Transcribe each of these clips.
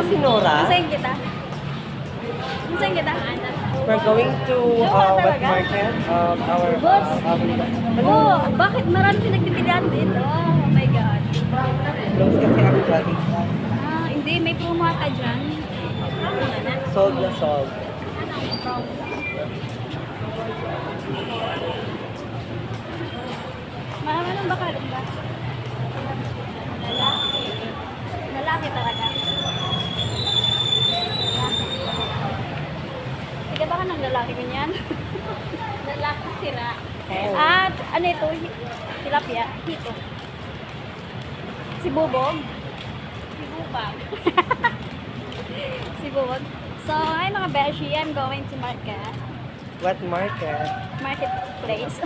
si Nora. Masayin kita. Masayin kita. We're going to Jowa wet talaga? market. Our Boss. ano? Oh, bakit marami pinagpipilian dito? Oh my God. Close kasi actually. Ah, hindi. May promo ata dyan. Sold na sold. Marami nang bakalong ba? Lalaki. Lalaki talaga. Lalaki. Ika ba ka ng lalaki ganyan? Lalaki sira. At ano ito? Tilapia? Hito. Si Bubog? Si Bubag. Si Bubog. So, ay mga beshi, I'm going to market. Wet market. Marketplace.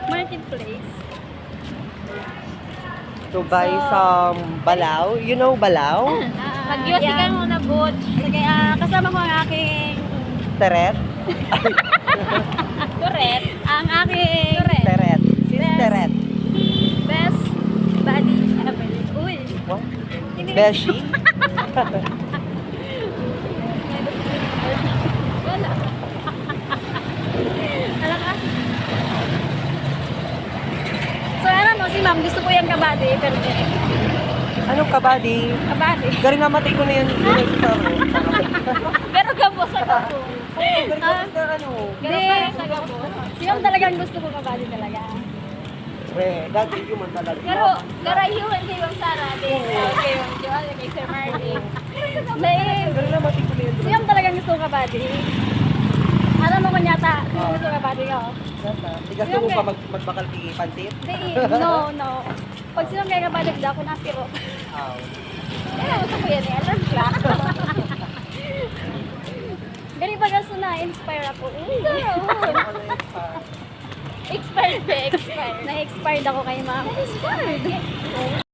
Marketplace. To buy some balaw. You know balaw? Pag-yosi ka muna, Butch. Sige, kasama ko ang aking... Teret? Turet. Ang aking... Teret. Sis Best. Teret. Best buddy ever. Uy. What? Hindi- Beshi? Wala. Alam ka? So, ano mo, si ma'am, gusto ko yung kabady, pero di. Anong kabady? Kabady. Galing namatay ko na yan. Yun sa ano. Pero gabo sa gabo. Galing namatay na ano. Hindi, sa gabo. Si ma'am talagang gusto ko kabady talaga. Dati human talaga. Pero, garahiwan kay Ma'am Sara, din. Kay Ma'am Joanne, kay Sir Marvin. Dahil, Galing namatay ko na yan. si ma'am talagang gusto ko kabady. Alam mo kung yata, sino gusto ko kabady ko? Tigas mo pa magbakal di pansit? Hindi, no. Pag silang kaya kabady, ako na pero. Aw. Kaya gusto ko yan eh, alam ka. Ganun pa gusto na, inspire ako. Uy, expired ba? Expired. Na-expired ako kay ma'am. Expired.